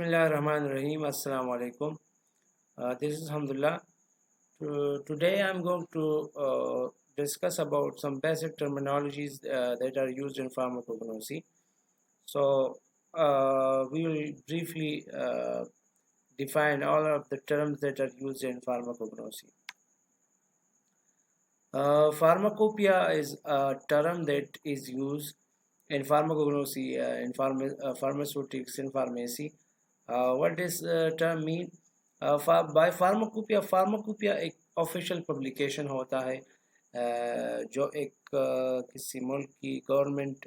Bismillahirrahmanirrahim. Assalamu alaikum. This is Hamdullah. Today I'm going to discuss about some basic terminologies that are used in pharmacognosy. So we will briefly define all of the terms that are used in pharmacognosy. Pharmacopoeia is a term that is used in pharmacognosy, pharmaceutics, in pharmacy. What does term mean? By pharmacopoeia एक official publication होता है जो एक किसी मुल्क की government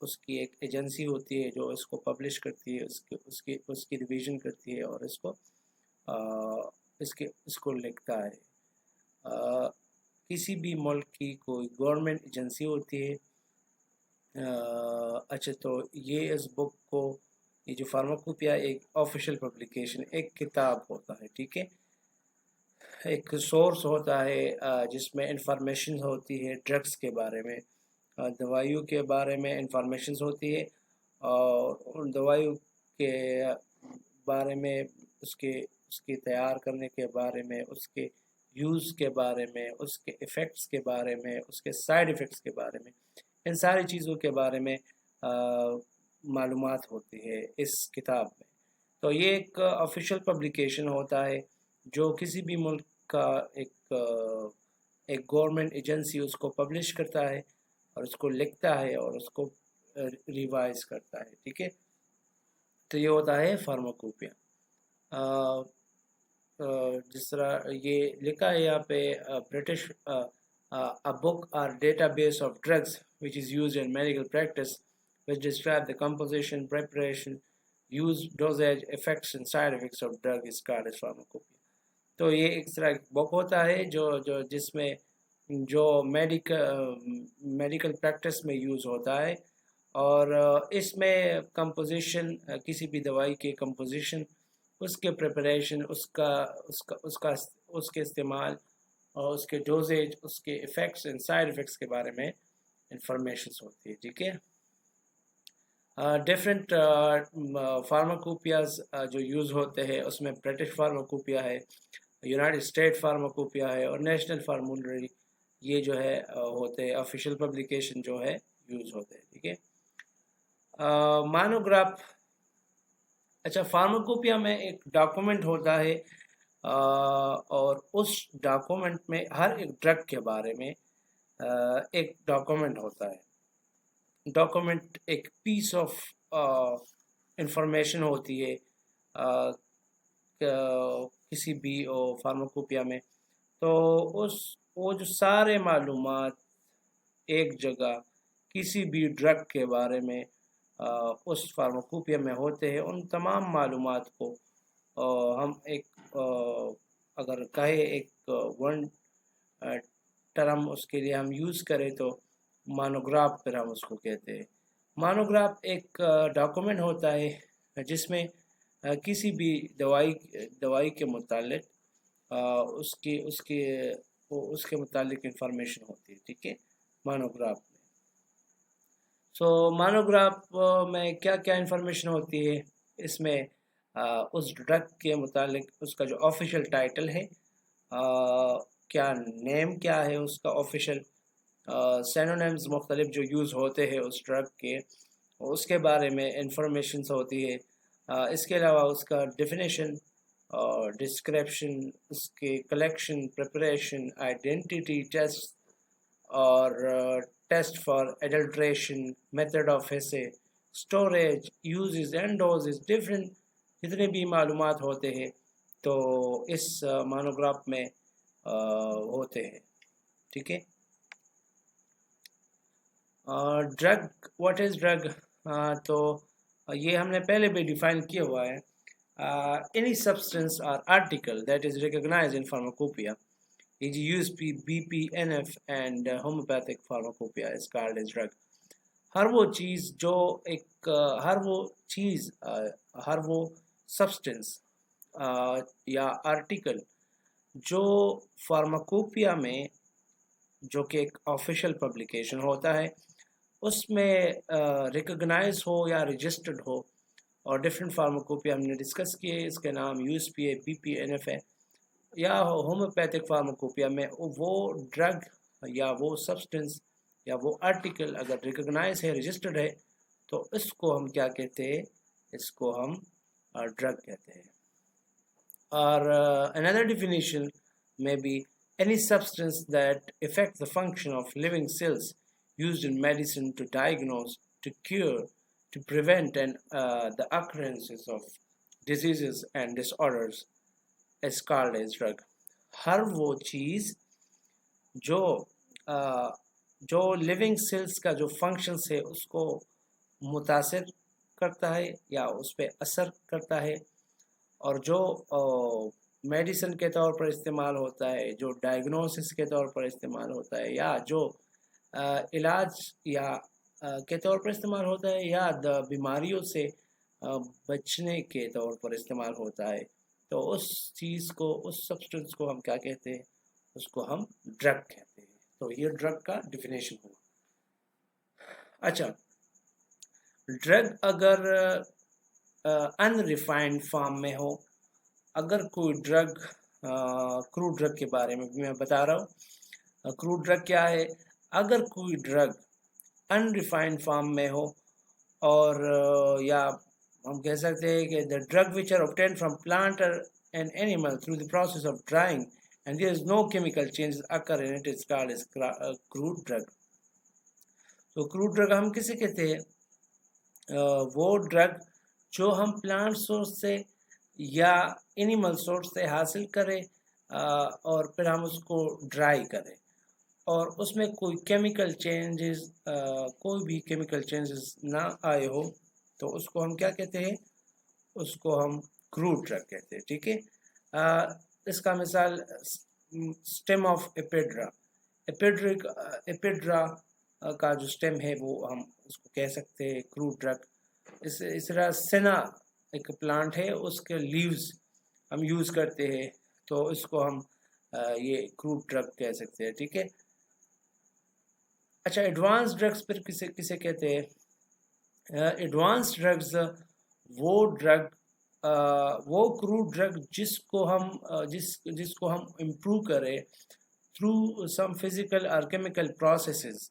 उसकी एक एजेंसी होती है जो इसको पब्लिश करती है, उसकी रिवीजन करती है और इसको लिखता है। किसी भी मुल्क की कोई गवर्नमेंट एजेंसी होती है। अच्छा, तो ये इस बुक को, ये जो फार्माकोपिया एक ऑफिशियल पब्लिकेशन, एक किताब होता है, ठीक है, एक सोर्स होता है जिसमें इंफॉर्मेशन होती है ड्रग्स के बारे में, दवाइयों के बारे में इंफॉर्मेशन होती है और उन दवाइयों के बारे में, उसके तैयार करने के बारे में, उसके यूज़ के बारे में, उसके इफ़ेक्ट्स के बारे में, उसके साइड इफ़ेक्ट्स के बारे में, इन सारी चीज़ों के बारे में मालूमात होती है इस किताब में। तो ये एक ऑफिशियल पब्लिकेशन होता है जो किसी भी मुल्क का एक गवर्नमेंट एजेंसी उसको पब्लिश करता है और उसको लिखता है और उसको रिवाइज करता है, ठीक है। तो ये होता है फार्माकोपिया। जिस तरह ये लिखा है यहाँ पे, British a book or database of drugs which is used in medical practice, which describe the composition, preparation, use, dosage, effects and side effects of drug is called as pharmacopoeia. तो ये एक तरह बुक होता है जो जिसमें जो medical practice में यूज़ होता है और इसमें कंपोजिशन, किसी भी दवाई के कंपोजिशन, उसके प्रिपरेशन, उसके इस्तेमाल और उसके डोजेज, उसके इफ़ेक्ट्स एंड साइड इफ़ेक्ट्स के बारे में इंफॉर्मेशन होती है, ठीक है। डिफरेंट फार्माकोपियाज जो यूज़ होते हैं उसमें ब्रिटिश फार्माकोपिया है, यूनाइटेड स्टेट फार्माकोपिया है और नेशनल फार्मूलरी, ये जो है होते हैं ऑफिशियल पब्लिकेशन जो है यूज़ होते हैं, ठीक है। मोनोग्राफ, अच्छा, फार्माकोपिया में एक डॉक्यूमेंट होता है और उस डॉक्यूमेंट में हर एक ड्रग के बारे में एक डॉक्यूमेंट होता है। डॉक्यूमेंट एक पीस ऑफ इंफॉर्मेशन होती है किसी भी फार्माकोपिया में। तो वो जो सारे मालूमात एक जगह किसी भी ड्रग के बारे में उस फार्माकोपिया में होते हैं, उन तमाम मालूमात को हम एक अगर कहे एक वन टर्म उसके लिए हम यूज़ करें तो मोनोग्राफ पर हम उसको कहते हैं। मोनोग्राफ एक डॉक्यूमेंट होता है जिसमें किसी भी दवाई के मुतालिक उसके मुतालिक इंफॉर्मेशन होती है, ठीक है, मोनोग्राफ में। सो मोनोग्राफ में क्या क्या इंफॉर्मेशन होती है, इसमें उस ड्रग के मुतालिक उसका जो ऑफिशियल टाइटल है, क्या नेम क्या है उसका ऑफिशियल, सिनोनिम्स मुख्तलिफ जो यूज़ होते हैं उस ड्रग के, उसके बारे में इंफॉर्मेशन होती है। इसके अलावा उसका डेफिनेशन और डिस्क्रिप्शन, उसके कलेक्शन, प्रिपरेशन, आइडेंटिटी टेस्ट और test for adulteration, method of assay, storage, uses and doses, different जितने भी मालूमात होते हैं तो इस मोनोग्राफ में होते हैं, ठीक है। ड्रग, व्हाट इज़ ड्रग, तो ये हमने पहले भी डिफाइन किया हुआ है। एनी सब्सटेंस और article that is recognized in pharmacopoeia, e.g. USP, BP, NF and homeopathic pharmacopoeia is called as drug. हर वो चीज़ जो एक हर वो सब्सटेंस या आर्टिकल जो फार्माकोपिया में, जो कि एक ऑफिशियल पब्लिकेशन होता है, उसमें रिकॉग्नाइज हो या रजिस्टर्ड हो, और डिफरेंट फार्माकोपिया हमने डिस्कस किए, इसके नाम यूएसपीए, बीपीएनएफ है। या होम्योपैथिक फार्माकोपिया में वो ड्रग या वो सब्सटेंस या वो आर्टिकल अगर रिकॉग्नाइज है, रजिस्टर्ड है, तो इसको हम क्या कहते हैं, इसको हम ड्रग कहते हैं। और another definition may be any substance that affects the function of living cells used in medicine to diagnose, to cure, to prevent and the occurrences of diseases and disorders is called as drug. हर वो चीज़ जो जो living cells का जो functions है उसको मुतासिर करता है या उस पर असर करता है, और जो मेडिसिन के तौर पर इस्तेमाल होता है, जो डायग्नोसिस के तौर पर इस्तेमाल होता है, या जो इलाज या के तौर पर इस्तेमाल होता है, या बीमारियों से बचने के तौर पर इस्तेमाल होता है, तो उस चीज़ को, उस सब्सटेंस को हम क्या कहते हैं, उसको हम ड्रग कहते हैं। तो ये ड्रग का डिफिनेशन हुआ। अच्छा, ड्रग अगर अनरिफाइंड फॉर्म में हो, अगर कोई ड्रग, क्रूड ड्रग के बारे में मैं बता रहा हूँ। क्रूड ड्रग क्या है? अगर कोई ड्रग अनरिफाइंड फॉर्म में हो, और या हम कह सकते हैं कि the drug which are obtained from plant and animal through the process of drying and there is no chemical changes occur in it, is called as crude drug. तो क्रूड ड्रग हम किसे कहते हैं? वो ड्रग जो हम plant source से या एनिमल सोर्स से हासिल करें और फिर हम उसको ड्राई करें, और उसमें कोई केमिकल चेंजेस, कोई भी केमिकल चेंजेस ना आए हो, तो उसको हम क्या कहते हैं? उसको हम क्रूड ड्रग कहते हैं। ठीक है, इसका मिसाल स्टेम ऑफ एपिड्रा, एपिड्रा का जो स्टेम है वो हम उसको कह सकते हैं क्रूड ड्रग। इस तरह सेना एक प्लांट है, उसके लीव्स हम यूज़ करते हैं, तो इसको हम ये क्रूड ड्रग कह सकते हैं। ठीक है। अच्छा, एडवांस ड्रग्स पर किसे किसे कहते हैं? एडवांस ड्रग्स वो ड्रग, वो क्रूड ड्रग जिसको हम जिसको हम इम्प्रूव करें थ्रू सम फिजिकल और केमिकल प्रोसेसेस,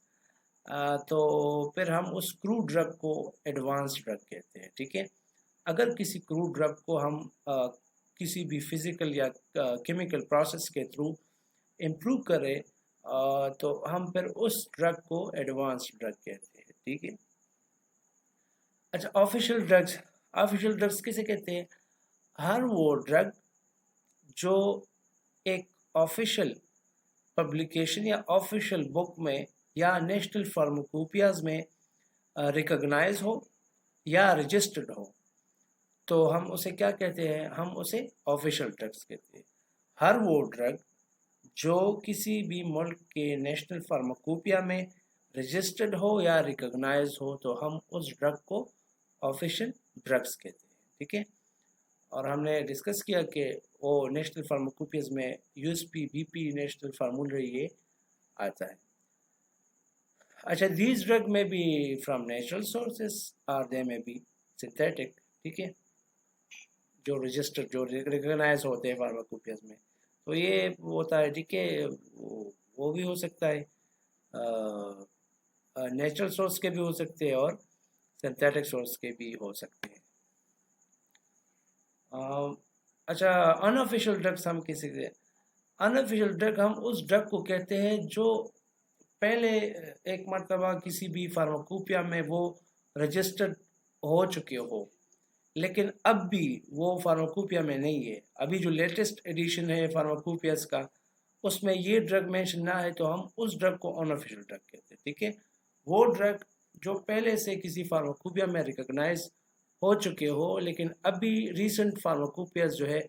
तो फिर हम उस क्रूड ड्रग को एडवांस ड्रग कहते हैं। ठीक है। अगर किसी क्रूड ड्रग को हम किसी भी फिजिकल या केमिकल प्रोसेस के थ्रू इम्प्रूव करें, तो हम फिर उस ड्रग को एडवांस ड्रग कहते हैं। ठीक है। अच्छा, ऑफिशियल ड्रग्स किसे कहते हैं? हर वो ड्रग जो एक ऑफिशियल पब्लिकेशन या ऑफिशियल बुक में या नेशनल फार्माकोपियाज में रिकॉग्नाइज हो या रजिस्टर्ड हो, तो हम उसे क्या कहते हैं? हम उसे ऑफिशियल ड्रग्स कहते हैं। हर वो ड्रग जो किसी भी मुल्क के नेशनल फार्माकोपिया में रजिस्टर्ड हो या रिकॉग्नाइज हो, तो हम उस ड्रग को ऑफिशियल ड्रग्स कहते हैं। ठीक है। और हमने डिस्कस किया कि वो नेशनल फार्माकोपियाज में यूएसपी, बीपी, नेशनल फार्मूलरी ये आता है। अच्छा, these drug may be from natural sources or they may be synthetic। ठीक है, जो रजिस्टर्ड, जो रिकॉग्नाइज होते हैं फार्माकोपियाज में, तो ये होता है। ठीक है, वो भी हो सकता है, नेचुरल सोर्स के भी हो सकते हैं और सिंथेटिक सोर्स के भी हो सकते हैं। अच्छा, अनऑफिशियल ड्रग्स हम किसी से, अनऑफिशियल ड्रग हम उस ड्रग को कहते हैं जो पहले एक मरतबा किसी भी फार्माकोपिया में वो रजिस्टर्ड हो चुके हो, लेकिन अब भी वो फार्माकोपिया में नहीं है। अभी जो लेटेस्ट एडिशन है फार्माकोपियाज का, उसमें ये ड्रग मेंशन ना है, तो हम उस ड्रग को अनऑफिशियल ड्रग कहते हैं। ठीक है। वो ड्रग जो पहले से किसी फार्माकोपिया में रिकॉग्नाइज हो चुके हो, लेकिन अभी रीसेंट फार्माकोपियाज जो है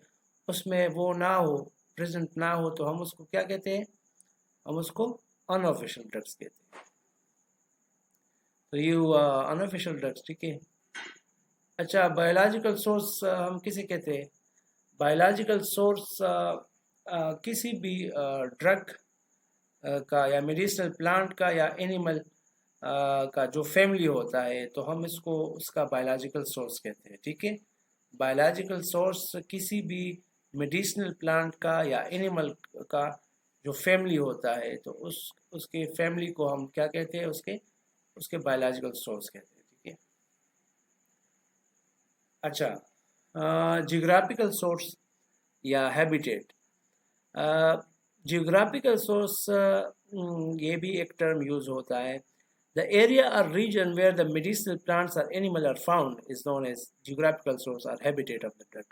उसमें वो ना हो, प्रेजेंट ना हो, तो हम उसको क्या कहते हैं? हम उसको अनऑफिशियल ड्रग्स कहते हैं। तो ये हुआ अनऑफिशियल ड्रग्स। ठीक है। अच्छा, बायोलॉजिकल सोर्स हम किसे कहते हैं? बायोलॉजिकल सोर्स किसी भी ड्रग का या मेडिसिनल प्लांट का या एनिमल का जो फैमिली होता है तो हम इसको उसका बायोलॉजिकल सोर्स कहते हैं, ठीक है। बायोलॉजिकल सोर्स किसी भी मेडिसिनल प्लांट का या एनिमल का जो फैमिली होता है तो उसके फैमिली को हम क्या कहते हैं, उसके उसके बायोलॉजिकल सोर्स कहते हैं, ठीक है। अच्छा, जियोग्राफिकल सोर्स या हैबिटेट। जियोग्राफिकल सोर्स ये भी एक टर्म यूज होता है। The area or region where the medicinal plants or animal are found is known as geographical source or habitat of the drug.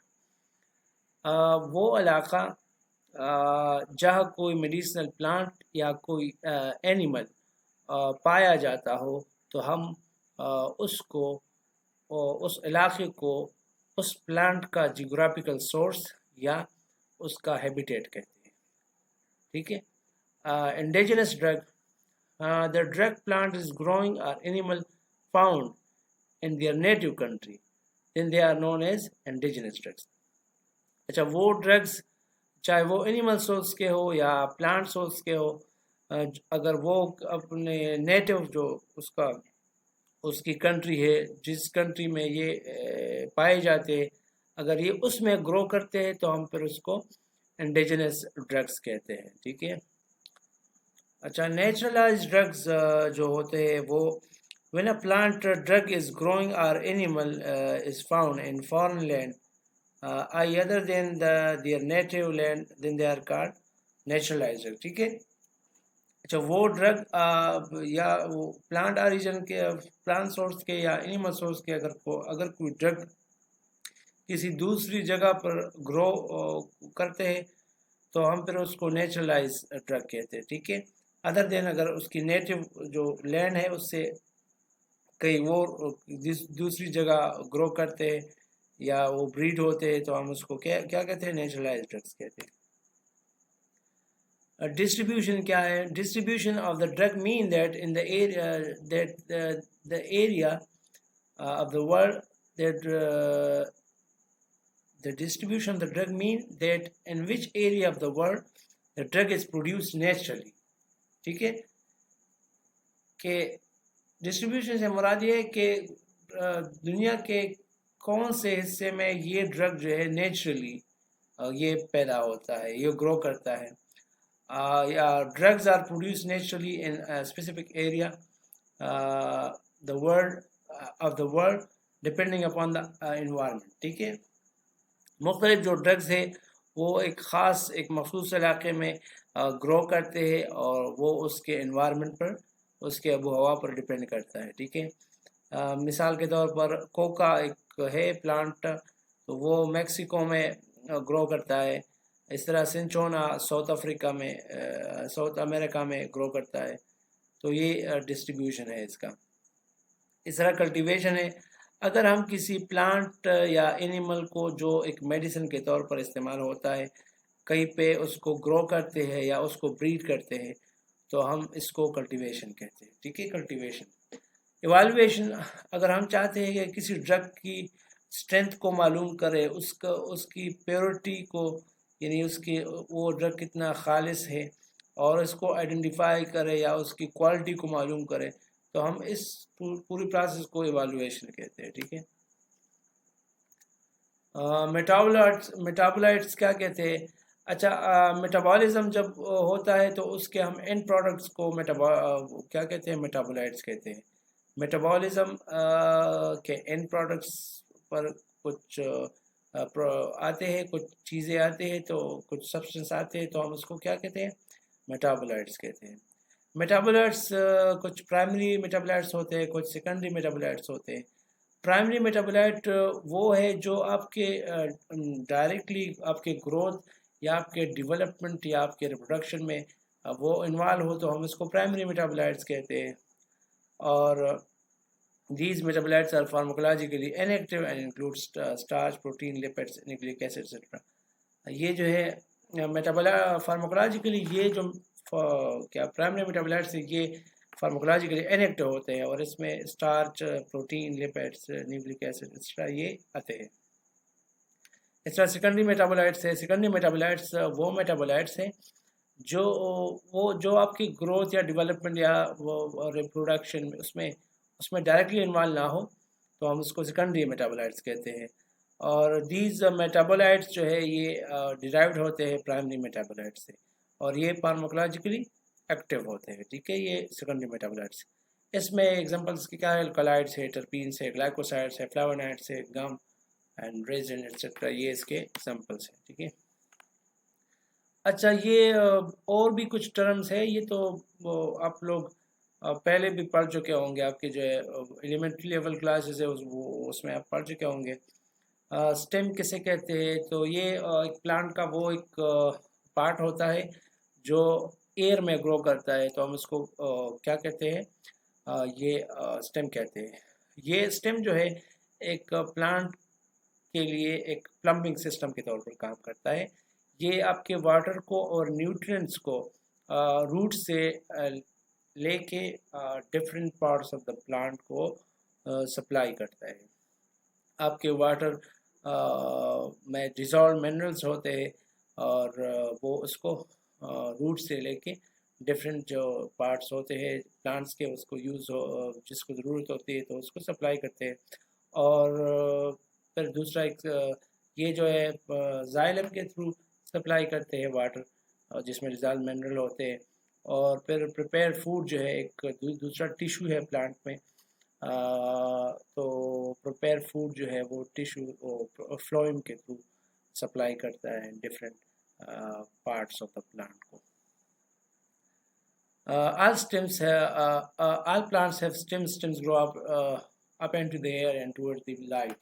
वो इलाका जहाँ कोई मेडिसिनल प्लांट या कोई एनिमल पाया जाता हो तो हम उसको उस इलाके को उस प्लांट का जियोग्राफिकल सोर्स या उसका हैबिटेट कहते हैं, ठीक है। Indigenous drug, the drug plant is growing or animal found in their native country, then they are known as indigenous drugs. अच्छा, वो ड्रग्स चाहे वो एनिमल सोर्स के हो या प्लांट सोर्स के हो, अगर वो अपने नेटिव जो उसका उसकी कंट्री है जिस कंट्री में ये पाए जाते हैं, अगर ये उसमें ग्रो करते हैं तो हम फिर उसको इंडिजिनस ड्रग्स कहते हैं, ठीक है। अच्छा, नेचुरलाइज्ड ड्रग्स जो होते हैं वो when a plant drug is growing or animal is found in foreign land other than their native land, then they are called naturalized drug, ठीक है। अच्छा, वो ड्रग या वो प्लांट ओरिजिन के, प्लांट सोर्स के या एनिमल सोर्स के अगर कोई ड्रग किसी दूसरी जगह पर ग्रो करते हैं तो हम फिर उसको नेचुरलाइज ड्रग कहते हैं, ठीक है। अदर देन अगर उसकी नेटिव जो लैंड है उससे कहीं वो दूसरी जगह ग्रो करते हैं या वो ब्रीड होते हैं तो हम उसको क्या क्या कहते हैं, नेचुरलाइज्ड ड्रग्स कहते हैं। डिस्ट्रीब्यूशन क्या है? Distribution of the drug mean that in the area that the area of the world that the distribution of the drug mean that in which area of the world the drug is produced naturally, ठीक है। कि distribution से मुराद ये है कि दुनिया के कौन से हिस्से में ये ड्रग जो है नेचुरली ये पैदा होता है, ये ग्रो करता है, या drugs are produce naturally in specific area the world of the world depending upon the environment, ठीक है। मुख्तलिफ जो ड्रग्स है वो एक ख़ास एक मखसूस इलाके में ग्रो करते हैं और वो उसके एनवायरनमेंट पर, उसके आबो हवा पर डिपेंड करता है, ठीक है। मिसाल के तौर पर कोका एक है प्लांट, तो वो मैक्सिको में ग्रो करता है। इस तरह सिंचोना साउथ अफ्रीका में, साउथ अमेरिका में ग्रो करता है। तो ये डिस्ट्रीब्यूशन है इसका। इस तरह कल्टीवेशन है। अगर हम किसी प्लांट या एनिमल को जो एक मेडिसिन के तौर पर इस्तेमाल होता है कहीं पे उसको ग्रो करते हैं या उसको ब्रीड करते हैं तो हम इसको कल्टीवेशन कहते हैं, ठीक है। कल्टीवेशन। इवाल्युएशन, अगर हम चाहते हैं कि किसी ड्रग की स्ट्रेंथ को मालूम करें, उसकी प्योरिटी को, यानी उसकी वो ड्रग कितना खालिस है और इसको आइडेंटिफाई करें या उसकी क्वालिटी को मालूम करें तो हम इस पूरी प्रोसेस को इवाल्युएशन कहते हैं, ठीक है। मेटाबोलाइट्स क्या कहते हैं? अच्छा, मेटाबॉलिज्म जब होता है तो उसके हम एंड प्रोडक्ट्स को क्या कहते हैं, मेटाबोलाइट्स कहते हैं। मेटाबॉलिज्म के एंड प्रोडक्ट्स पर कुछ आते हैं, कुछ चीज़ें आते हैं, तो कुछ सब्सटेंस आते हैं तो हम उसको क्या कहते हैं, मेटाबोलाइट्स कहते हैं। मेटाबोलाइट्स कुछ प्राइमरी मेटाबोलाइट्स होते हैं, कुछ सेकेंडरी मेटाबोलाइट्स होते हैं। प्राइमरी मेटाबोलाइट वो है जो आपके डायरेक्टली आपके ग्रोथ या आपके डेवलपमेंट या आपके रिप्रोडक्शन में वो इन्वॉल्व हो तो हम इसको प्राइमरी मेटाबोलाइट्स कहते हैं। और these metabolites are pharmacologically inactive and include starch, protein, lipids, nucleic acids etc. ये जो है फार्माकोलॉजिकली ये जो क्या प्राइमरी मेटाबोलाइट्स है ये फार्माकोलॉजिकली इनएक्टिव होते हैं और इसमें starch, protein, lipids, nucleic acid extra ये आते हैं। इस तरह सेकेंडरी मेटाबोलाइट्स है। सेकेंडरी मेटाबोलाइट्स वो मेटाबोलाइट्स हैं जो वो जो आपकी ग्रोथ या डेवलपमेंट या वो रिप्रोडक्शन में उसमें उसमें डायरेक्टली इन्वॉल्व ना हो, तो हम उसको सेकेंडरी मेटाबोलाइट्स कहते हैं। और दीज मेटाबोलाइट्स जो है ये डिराइव्ड होते हैं प्राइमरी मेटाबोलाइट से, और ये फार्माकोलॉजिकली एक्टिव होते हैं, ठीक है, ये सेकेंडरी मेटाबोलाइट्स। इसमें एग्जांपल्स की क्या है, अल्कलॉइड्स है, टर्पीन्स है, ग्लाइकोसाइड्स है, फ्लावोनाइड्स है, गम एंड रेजिन एक्सेट्रा, ये इसके एग्जांपल्स हैं, ठीक है। अच्छा, ये और भी कुछ टर्म्स है, ये तो वो आप लोग पहले भी पढ़ चुके होंगे, आपके जो है एलिमेंट्री लेवल क्लासेस है उसमें आप पढ़ चुके होंगे। स्टेम किसे कहते हैं, तो ये एक प्लांट का वो एक पार्ट होता है जो एयर में ग्रो करता है, तो हम इसको क्या कहते हैं, ये स्टेम कहते हैं। ये स्टेम जो है एक प्लांट के लिए एक प्लम्बिंग सिस्टम के तौर पर काम करता है। ये आपके वाटर को और न्यूट्रिएंट्स को रूट से लेके different parts of the plant को सप्लाई करता है। आपके वाटर में डिज़ोल्व मिनरल्स होते हैं, और वो उसको रूट से लेके डिफरेंट जो पार्ट्स होते हैं प्लांट्स के, उसको यूज़ हो जिसको ज़रूरत होती है तो उसको सप्लाई करते हैं। और फिर दूसरा एक ये जो है जाइलम के थ्रू सप्लाई करते हैं वाटर, जिसमें डिज़ोल्व मिनरल होते हैं। और फिर प्रिपेयर फूड जो है एक दूसरा टिश्यू है प्लांट में, तो प्रिपेयर फूड जो है वो टिश्यू फ्लोएम के थ्रू सप्लाई करता है different parts of the plant को। All plants have stems. Stems grow up into the air and towards the light.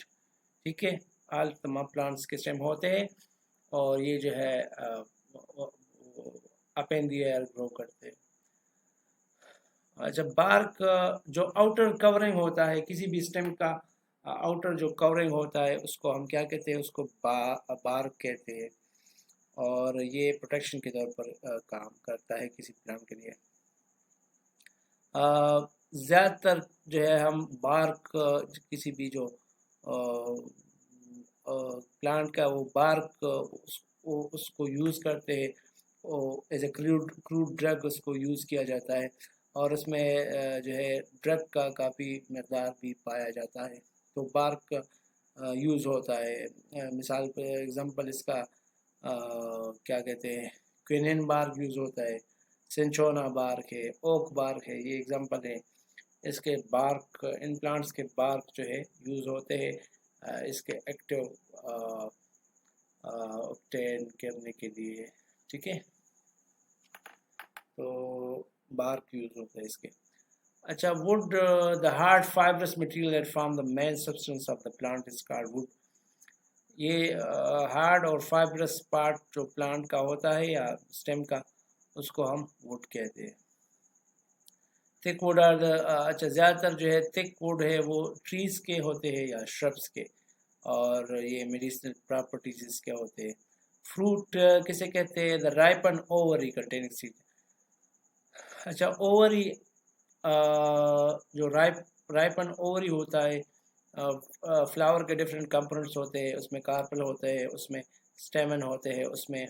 ठीक है, all तमाम plants के स्टेम होते हैं, और ये जो है up in the air grow करते हैं। अच्छा, बार्क जो आउटर कवरिंग होता है किसी भी स्टेम का, आउटर जो कवरिंग होता है उसको हम क्या कहते हैं, उसको बार्क कहते हैं, और ये प्रोटेक्शन के तौर पर काम करता है किसी प्लांट के लिए। ज़्यादातर जो है हम बार्क किसी भी जो प्लांट का वो बार्क उसको यूज़ करते हैं, एज ए क्रूड ड्रग उसको यूज़ किया जाता है, और उसमें जो है ड्रग का काफ़ी मकदार भी पाया जाता है, तो बार्क यूज़ होता है। मिसाल पर एग्जांपल इसका क्या कहते हैं, क्विनिन बार्क यूज़ होता है, सिंचोना बार्क है, ओक बार्क है, ये एग्जांपल है। इसके बार्क, इन प्लांट्स के बार्क जो है यूज़ होते हैं इसके एक्टिव ऑब्टेन करने के लिए, ठीक है, तो बार्क यूज़ होता है इसके। अच्छा, would the hard fibrous material that form the main substance of the plant is called would. ये हार्ड और फाइब्रस पार्ट जो प्लांट का होता है या स्टेम का, उसको हम वुड कहते हैं। थिक वुड आर द अच्छा, ज़्यादातर जो है थिक वुड है वो ट्रीज के होते हैं या श्रब्स के, और ये मेडिसिनल प्रॉपर्टीज इसके होते हैं। फ्रूट किसे कहते हैं, the ripen ovary containing seed. अच्छा, ओवरी जो राइपन ओवरी होता है, फ्लावर के डिफरेंट कंपोनेंट्स होते हैं, उसमें कार्पल होते हैं, उसमें स्टेमन होते हैं, उसमें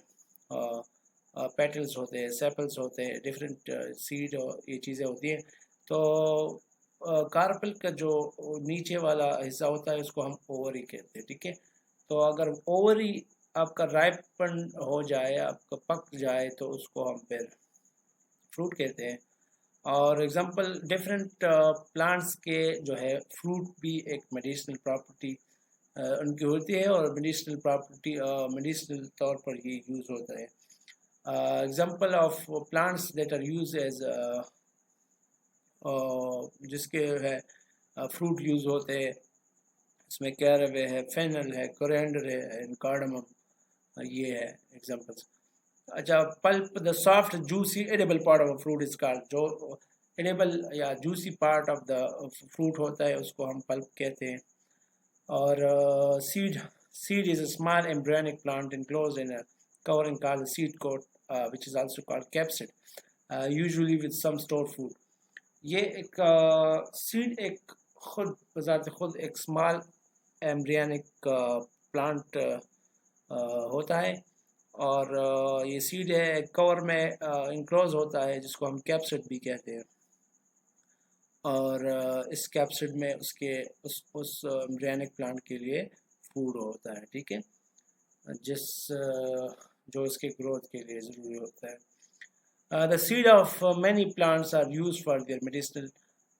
पेटल्स होते हैं, सेपल्स होते हैं, डिफरेंट सीड और ये चीज़ें होती हैं। तो कार्पल का जो नीचे वाला हिस्सा होता है उसको हम ओवरी कहते हैं, ठीक है। तो अगर ओवरी आपका राइपन हो जाए, आपका पक जाए, तो उसको हम फिर फ्रूट कहते हैं। और एग्जांपल डिफरेंट प्लांट्स के जो है फ्रूट भी एक मेडिसिनल प्रॉपर्टी उनकी होती है, और मेडिसिनल प्रॉपर्टी मेडिसिनल तौर पर ये यूज़ होता है। Example of plants that are use as जिसके है फ्रूट यूज़ होते हैं, इसमें कैरवे है, फेनल है, कोरिएंडर है एंड कार्डमम, ये है एग्जांपल्स। अच्छा, pulp the soft juicy edible part of fruit is called. जो एडिबल या juicy part of the fruit होता है उसको हम पल्प कहते हैं। और seed is a small embryonic plant enclosed in a covering called the seed coat, which is also called capsid, usually with some stored food. ये एक सीड एक खुद बजाते खुद एक स्मॉल एम्ब्रियोनिक प्लांट होता है, और ये सीड है कवर में इंक्लोज होता है, जिसको हम कैप्सिड भी कहते हैं। और इस कैप्सिड में उसके उस एम्ब्रियोनिक प्लांट के लिए फूड होता है, ठीक है, जिस जो इसके ग्रोथ के लिए ज़रूरी होता है। The seed of many plants are use for their medicinal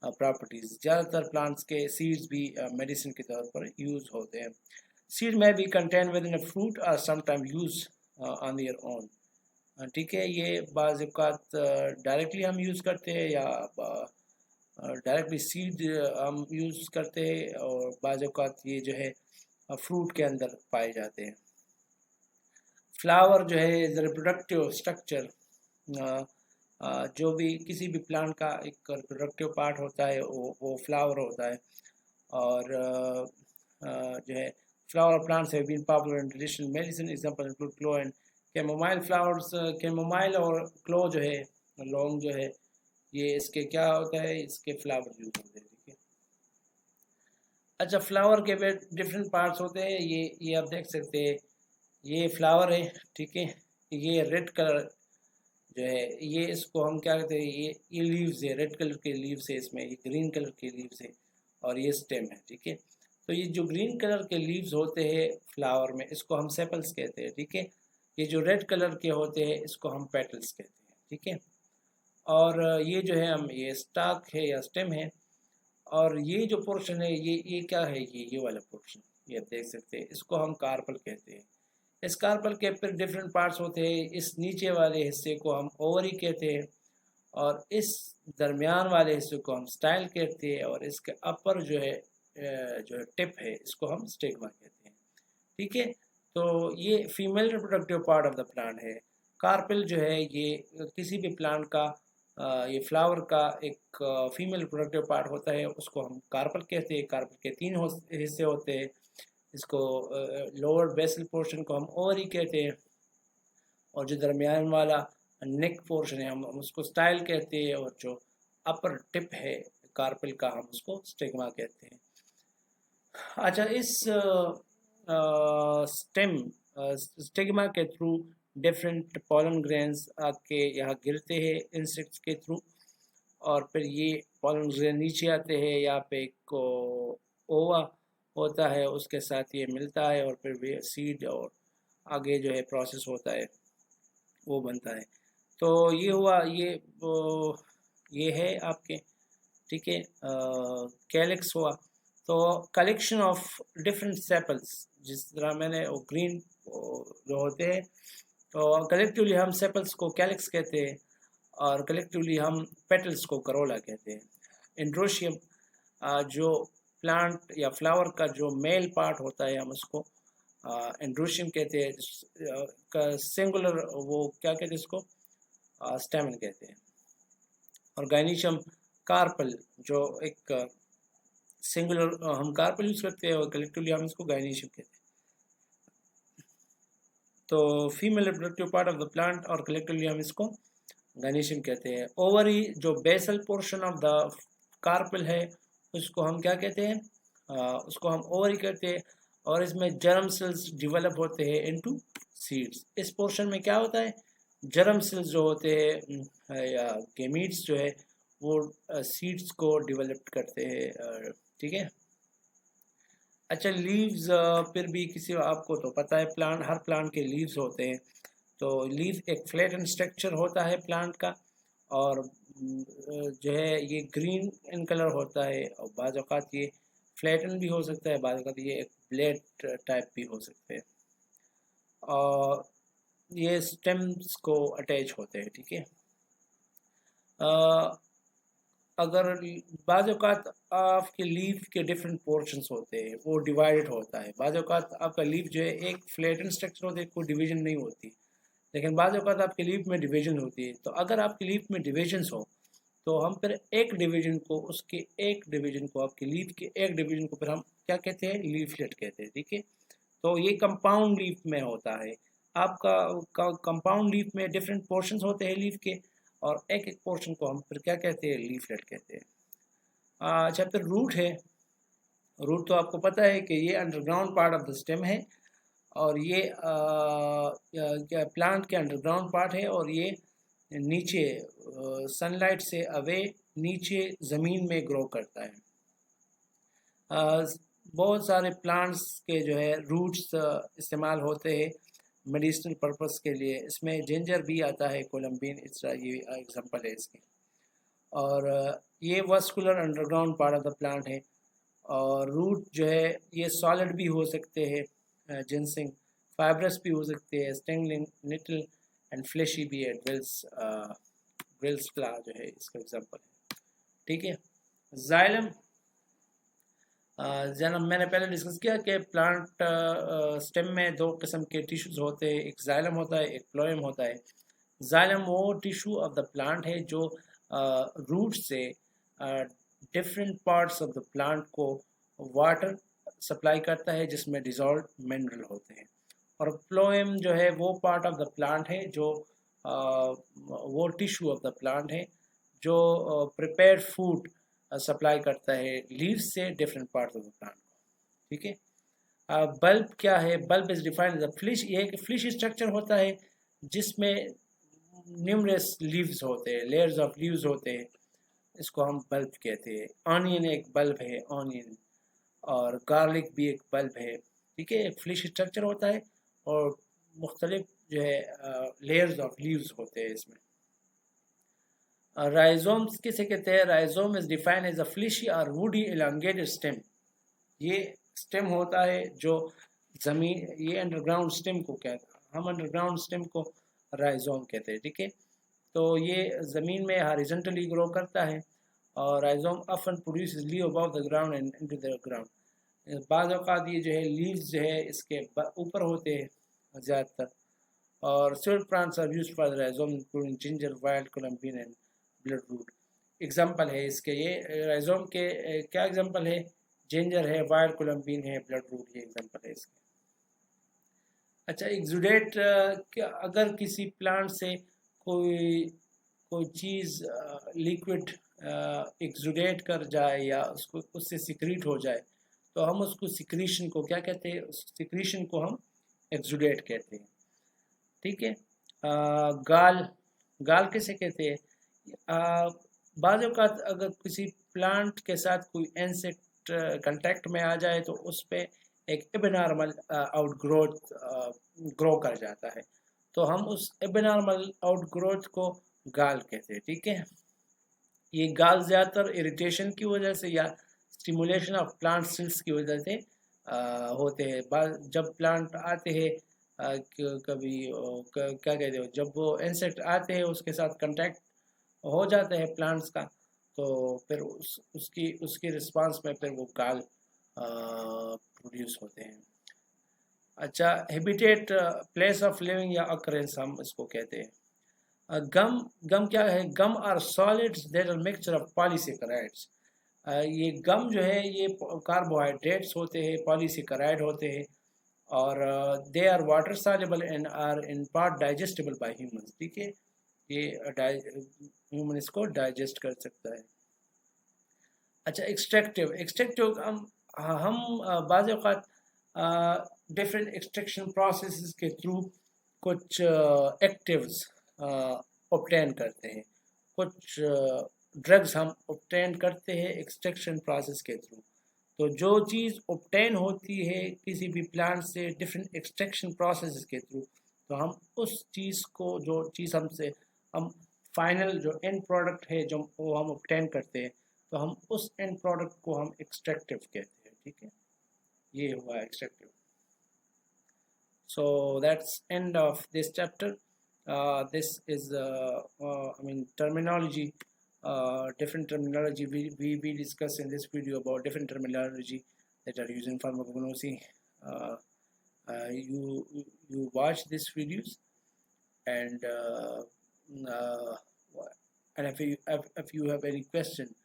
properties. ज़्यादातर प्लांट्स के सीड्स भी मेडिसिन के तौर पर यूज़ होते हैं। सीड में भी contain within a fruit are sometime use on their own, ठीक है। ये बाज़ औक़ात डायरेक्टली हम यूज़ करते हैं या डायरेक्टली सीड हम यूज़ करते हैं, और बाज़ औक़ात ये जो है फ्रूट के अंदर पाए जाते हैं। फ्लावर जो है इज रिप्रोडक्टिव स्ट्रक्चर, जो भी किसी भी प्लांट का एक रिप्रोडक्टिव पार्ट होता है वो फ्लावर होता है। और जो है flower plants have been popular in traditional medicine, example include clove and chamomile flowers. Chamomile और क्लो जो है, लौंग जो है, ये इसके क्या होता है, इसके फ्लावर यूज होते हैं, ठीक है। अच्छा, फ्लावर के डिफरेंट पार्ट्स होते हैं। ये आप देख सकते हैं, ये फ्लावर है, ठीक है। ये रेड कलर जो है, ये इसको हम क्या कहते हैं, ये लीव्स है, रेड कलर के लीव्स है इसमें, ये ग्रीन कलर के लीव्स है, और ये स्टेम है, ठीक है। तो ये जो ग्रीन कलर के लीव्स होते हैं फ्लावर में, इसको हम सेपल्स कहते हैं, ठीक है। ये जो रेड कलर के होते हैं इसको हम पेटल्स कहते हैं, ठीक है। और ये जो है हम, ये स्टाक है या स्टेम है, और ये जो पोर्शन है, ये क्या है, ये वाला पोर्शन, ये आप देख सकते हैं, इसको हम कार्पल कहते हैं। इस कार्पल के फिर डिफरेंट पार्ट्स होते हैं। इस नीचे वाले हिस्से को हम ओवरी कहते हैं, और इस दरमियान वाले हिस्से को हम स्टाइल कहते हैं, और इसके अपर जो है टिप है, इसको हम स्टिग्मा कहते हैं, ठीक है। तो ये female reproductive part of the plant है। कार्पेल जो है, ये किसी भी प्लांट का ये फ्लावर का एक फीमेल रिप्रोडक्टिव पार्ट होता है, उसको हम कार्पल कहते हैं। कार्पल के 3 हिस्से होते हैं। इसको लोअर बेसल पोर्शन को हम ओवरी कहते हैं, और जो दरमियान वाला नेक पोर्शन है हम उसको स्टाइल कहते हैं, और जो अपर टिप है कार्पेल का, हम उसको स्टिग्मा कहते हैं। अच्छा, इस स्टिग्मा के थ्रू डिफरेंट पॉलन ग्रेन्स आके यहाँ गिरते हैं इंसेक्ट्स के थ्रू, और फिर ये पॉलन ग्रेन नीचे आते हैं, यहाँ पे एक ओवा होता है, उसके साथ ये मिलता है, और फिर वे सीड और आगे जो है प्रोसेस होता है वो बनता है। तो ये हुआ, ये है आपके, ठीक है, कैलिक्स हुआ। तो कलेक्शन ऑफ डिफरेंट सेपल्स, जिस तरह मैंने वो ग्रीन जो होते हैं, तो कलेक्टिवली हम सेपल्स को कैलिक्स कहते हैं, और कलेक्टिवली हम पेटल्स को करोला कहते हैं। एंड्रोशियम जो प्लांट या फ्लावर का जो मेल पार्ट होता है, हम उसको एंड्रोशियम कहते हैं। सिंगुलर वो क्या कहते हैं इसको, स्टेमन कहते हैं। और गाइनिशियम कार्पल, जो एक सिंगुलर हम कार्पल यूज करते हैं, और कलेक्टिवली हम इसको गाइनिशियम कहते हैं। तो female reproductive part of the plant, और कलेक्टिवली हम इसको गाइनिशियम कहते हैं। ओवरी जो basal portion of the carpel है, उसको हम क्या कहते हैं, उसको हम ओवरी कहते हैं, और इसमें जर्म सेल्स डिवेलप होते हैं इनटू सीड्स। इस पोर्शन में क्या होता है, जर्म सेल्स जो होते हैं या गेमीट्स जो है, वो सीड्स को डिवेलप करते हैं, ठीक है। अच्छा, लीव्स फिर भी किसी, आपको तो पता है प्लांट, हर प्लांट के लीव्स होते हैं। तो लीव एक फ्लैटन स्ट्रक्चर होता है प्लांट का, और जो है ये ग्रीन इन कलर होता है, और बाज़ औक़ात ये फ्लैटन भी हो सकता है, बाज़ औक़ात ये एक ब्लेड टाइप भी हो सकते हैं, और ये स्टेम्स को अटैच होते हैं, ठीक है। अगर बाज़ औक़ात आपके लीफ के डिफरेंट पोर्शंस होते हैं, वो डिवाइडेड होता है। बाज़ औक़ात आपका लीफ जो है एक फ्लैटन स्ट्रक्चर होता है, कोई डिवीजन नहीं होती, लेकिन बाज़ औक़ात आपके लीफ में डिवीजन होती है। तो अगर आपके लीफ में डिविजन्स हो, तो हम फिर एक डिवीजन को, उसके एक डिवीजन को, आपके लीफ के एक डिवीजन को फिर हम क्या कहते हैं, लीफलेट कहते हैं, ठीक है। तो ये कंपाउंड लीफ में होता है। आपका कंपाउंड लीफ में डिफरेंट पोर्शंस होते हैं लीफ के, और एक एक पोर्शन को हम फिर क्या कहते हैं, लीफलेट कहते हैं। अच्छा, फिर रूट है। रूट तो आपको पता है कि ये underground part of the stem है, और ये क्या प्लांट के अंडरग्राउंड पार्ट है, और ये नीचे सनलाइट से अवे नीचे ज़मीन में ग्रो करता है। बहुत सारे प्लांट्स के जो है रूट्स इस्तेमाल होते हैं मेडिसिनल पर्पस के लिए। इसमें जिंजर भी आता है, कोलम्बिन, ये एग्जांपल है इसकी। और ये vascular underground part of the plant है। और रूट जो है ये सॉलिड भी हो सकते हैं, जिनसिंग फाइब्रस भी हो सकते हैं, स्टेंगलिंग, निटल एंड फ्लेशी भी है, ड्रिल्स फ्ला जो है इसका एग्जांपल है। ठीक है। जाइलम, जना मैंने पहले डिस्कस किया कि प्लांट स्टेम में दो किस्म के टिश्यूज होते हैं, एक जाइलम होता है, एक फ्लोएम होता है। जाइलम वो टिश्यू ऑफ द प्लांट है जो रूट से different parts of the plant को वाटर सप्लाई करता है जिसमें डिजॉल्व मिनरल होते हैं। और फ्लोएम जो है वो पार्ट ऑफ द प्लांट है जो वो टिश्यू ऑफ द प्लांट है जो प्रिपेयर्ड फूड सप्लाई करता है लीव्स से different parts of the plant को। ठीक है। बल्ब क्या है? Bulb is defined as fleshy. ये एक फ्लिश स्ट्रक्चर होता है जिसमें न्यूमरस लीव्स होते हैं, लेयर्स ऑफ लीव्स होते हैं, इसको हम बल्ब कहते हैं। ऑनियन एक बल्ब है, ऑनियन, और गार्लिक भी एक बल्ब है। ठीक है। एक फ्लिश स्ट्रक्चर होता है और मुख्तलिफ जो है लेयर्स ऑफ लीव्स होते हैं इसमें। राइजोम्स किसे कहते हैं? Rhizome is defined as a fleshy or woody elongated stem. ये स्टेम होता है जो जमीन, ये अंडरग्राउंड स्टेम को कहते हैं, हम अंडरग्राउंड स्टेम को राइजोम कहते हैं। ठीक है। तो ये ज़मीन में हॉरिजॉन्टली ग्रो करता है और rhizome often produces leave above the ground and into the ground. बाज़ औक़ात ये जो है लीव्स जो है इसके ऊपर होते हैं ज़्यादातर। और several plants are used for the rhizome including ginger, wild columbine and bloodroot। Example है इसके, ये राइजोम के क्या एग्जाम्पल है? जिंजर है, वाइल्ड कोलम्बिन है, ब्लडरूट, ये एग्जाम्पल है इसके। अच्छा, एक्सुडेट, क्या अगर किसी प्लांट से कोई कोई चीज़ लिक्विड एक्सुडेट कर जाए या उसको उससे सिक्रीट हो जाए तो हम उसको सिक्रीशन को क्या कहते हैं? उस सिक्रीशन को हम एक्सुडेट कहते हैं। ठीक है। गाल, गाल किसे कहते हैं? बाज़ औक़ात अगर किसी प्लांट के साथ कोई इंसेक्ट कांटेक्ट में आ जाए तो उस पर एक एबनॉर्मल आउटग्रोथ ग्रो कर जाता है, तो हम उस एबनॉर्मल आउटग्रोथ को गाल कहते हैं। ठीक है। ये गाल ज़्यादातर इरिटेशन की वजह से या स्टिमुलेशन ऑफ प्लांट सेल्स की वजह से होते हैं। जब प्लांट आते हैं कभी क्या कहते हो, जब वो इंसेक्ट आते हैं उसके साथ कांटेक्ट हो जाता है प्लांट्स का, तो फिर उसकी उसके रिस्पांस में फिर वो गाल प्रोड्यूस होते हैं। अच्छा, हैबिटेट, प्लेस ऑफ लिविंग या अकरेंस हम इसको कहते हैं। गम, गम क्या है? Gum are solids that are mixture of polysaccharides. ये गम जो है ये कार्बोहाइड्रेट्स होते हैं, पॉलीसेकेराइड होते हैं, और they are water soluble and are in part digestible by humans. ठीक है। ये ह्यूमन इसको डाइजेस्ट कर सकता है। अच्छा, एक्सट्रैक्टिव, एक्सट्रैक्टिव हम बाज़ औक़ात डिफरेंट एक्सट्रैक्शन प्रोसेसेस के थ्रू कुछ एक्टिव्स ऑब्टेन करते हैं, कुछ ड्रग्स हम ऑब्टेन करते हैं एक्सट्रैक्शन प्रोसेस के थ्रू। तो जो चीज़ ऑब्टेन होती है किसी भी प्लांट से डिफरेंट एक्सट्रैक्शन प्रोसेस के थ्रू, तो हम उस चीज़ को, जो चीज़ हमसे हम फाइनल जो एंड प्रोडक्ट है जो वो हम ऑब्टेन करते हैं, तो हम उस एंड प्रोडक्ट को हम एक्सट्रैक्टिव कहते हैं। ठीक है। ये हुआ extractive. So that's end of this chapter. this is I mean terminology, different terminology we discuss in this video about different terminology that are used in pharmacognosy. You watch these videos and if you have any question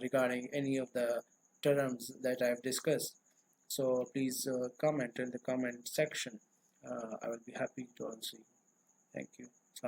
regarding any of the terms that I have discussed, so please comment in the comment section. I will be happy to answer you. Thank you.